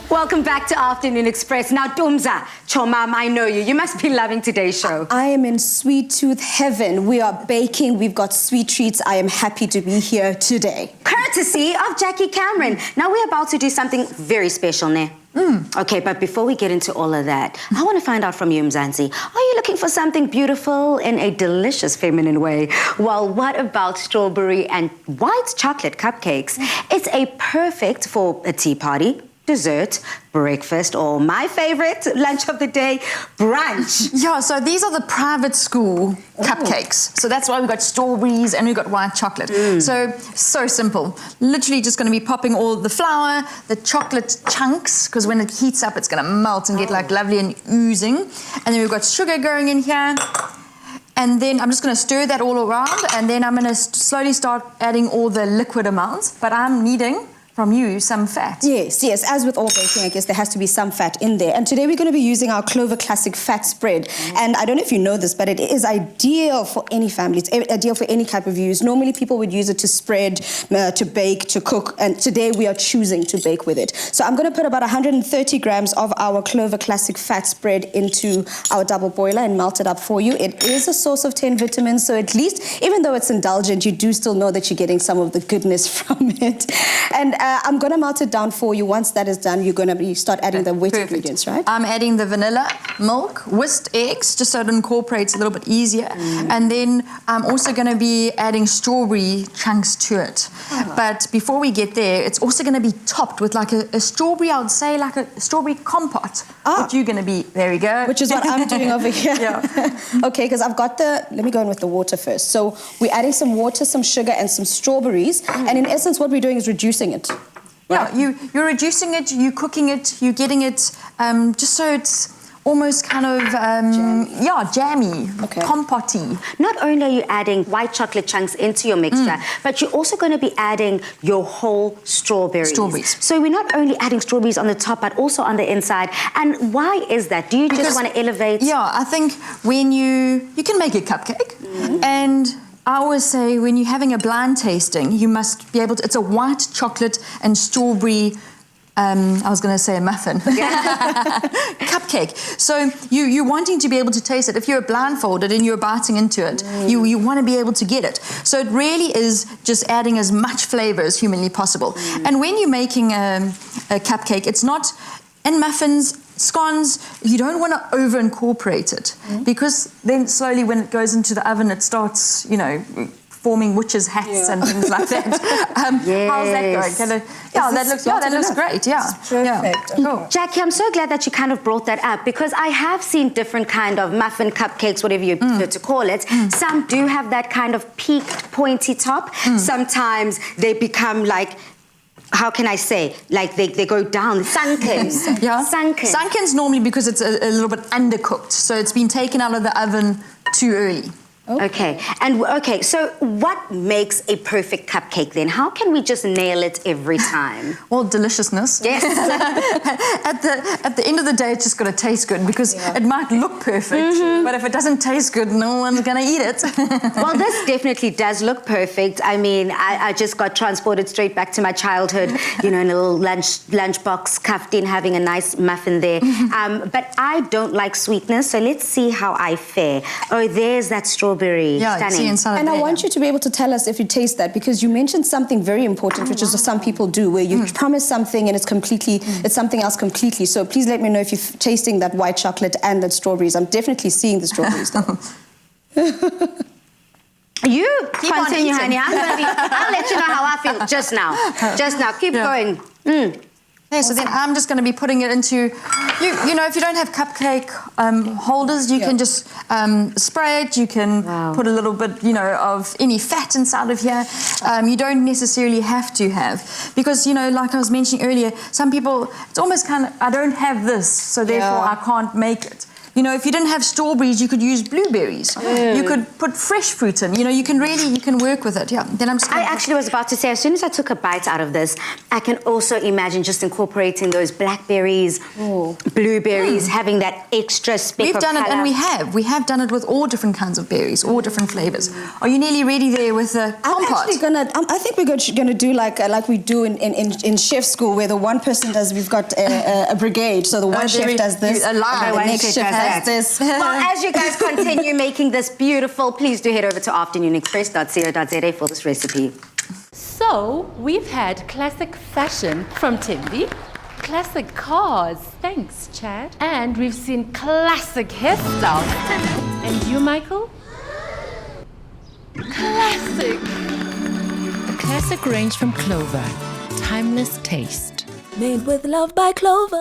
Welcome back to Afternoon Express. Now, Dumza, Chomam, I know you. You must be loving today's show. I am in sweet tooth heaven. We are baking. We've got sweet treats. I am happy to be here today. Courtesy of Jackie Cameron. Now, we're about to do something very special, ne? Okay, but before we get into all of that, I want to find out from you, Mzansi. Are you looking for something beautiful in a delicious feminine way? Well, what about strawberry and white chocolate cupcakes? It's a perfect for a tea party, dessert, breakfast, or my favorite, lunch of the day, brunch. Yeah, so these are the private school cupcakes. So that's why we've got strawberries and we've got white chocolate. So simple. Literally just going to be popping all the flour, the chocolate chunks, because when it heats up, it's going to melt and get like lovely and oozing. And then we've got sugar going in here. And then I'm just going to stir that all around, and then I'm going to slowly start adding all the liquid amounts. But I'm needing from you some fat. Yes, yes. As with all baking, I guess there has to be some fat in there. And today we're going to be using our Clover Classic fat spread. And I don't know if you know this, but it is ideal for any family. It's ideal for any type of use. Normally people would use it to spread, to bake, to cook. And today we are choosing to bake with it. So I'm going to put about 130 grams of our Clover Classic fat spread into our double boiler and melt it up for you. It is a source of 10 vitamins. So at least, even though it's indulgent, you do still know that you're getting some of the goodness from it. And I'm going to melt it down for you. Once that is done, you're going to start adding the wet ingredients, right? I'm adding the vanilla, milk, whisked eggs, just so it incorporates a little bit easier. And then I'm also going to be adding strawberry chunks to it. But before we get there, it's also going to be topped with like a strawberry, I would say like a strawberry compote. What you're going to be, there we go. Which is what I'm doing over here. Okay, because I've got let me go in with the water first. So we're adding some water, some sugar, and some strawberries. And in essence, what we're doing is reducing it. Right. Yeah, you're reducing it, you're cooking it, you're getting it just so it's almost kind of, jammy, compote-y. Not only are you adding white chocolate chunks into your mixture, but you're also going to be adding your whole strawberries. So we're not only adding strawberries on the top, but also on the inside. And why is that? Do you just want to elevate? Yeah, I think when you can make a cupcake, and I always say when you're having a blind tasting, you must be able to, it's a white chocolate and strawberry, I was going to say a muffin, cupcake. So you're wanting to be able to taste it. If you're blindfolded and you're biting into it, you want to be able to get it. So it really is just adding as much flavor as humanly possible. And when you're making a cupcake, it's not, and muffins, scones, you don't want to over incorporate it because then slowly when it goes into the oven it starts, you know, forming witches' hats and things like that. How's that going? That looks great. Yeah, perfect. Cool. Jackie, I'm so glad that you kind of brought that up because I have seen different kind of muffin cupcakes, whatever you prefer to call it. Some do have that kind of peaked, pointy top. Sometimes they become like, how can I say, like they go down, sunken. Sunken. Sunken's normally because it's a little bit undercooked, so it's been taken out of the oven too early. Okay, so what makes a perfect cupcake then? How can we just nail it every time? Well, deliciousness. Yes. At the end of the day, it's just got to taste good because it might look perfect, but if it doesn't taste good, no one's going to eat it. Well, this definitely does look perfect. I mean, I just got transported straight back to my childhood, you know, in a little lunchbox, cuffed in, having a nice muffin there. But I don't like sweetness, so let's see how I fare. Oh, there's that strawberry. Stunning. And I want you to be able to tell us if you taste that because you mentioned something very important, which is what some people do, where you promise something and it's completely, it's something else completely. So please let me know if you're tasting that white chocolate and that strawberries. I'm definitely seeing the strawberries though. You continue, honey. I'll let you know how I feel just now. Just now. Keep going. Yeah, so then I'm just going to be putting it into, you know, if you don't have cupcake holders, you can just spray it. You can put a little bit, you know, of any fat inside of here. You don't necessarily have to have, because, you know, like I was mentioning earlier, some people, it's almost kind of, I don't have this, so therefore I can't make it. You know, if you didn't have strawberries, you could use blueberries. You could put fresh fruit in. You know, you can work with it. Yeah. Then I'm just I actually was about to say, as soon as I took a bite out of this, I can also imagine just incorporating those blackberries, blueberries, having that extra speck We've of done it, colour. and we have done it with all different kinds of berries, all different flavors. Are you nearly ready there with the compote? I think we're gonna do like we do in chef school, where the one person does. We've got a brigade, so the one chef does this, a line. and the One next chef chef does has that. this. Well, as you guys continue making this beautiful, please do head over to afternoonexpress.co.za for this recipe. So, we've had classic fashion from Timby, classic cars, thanks Chad, and we've seen classic hairstyles. And you, Michael? Classic! The classic range from Clover. Timeless taste. Made with love by Clover.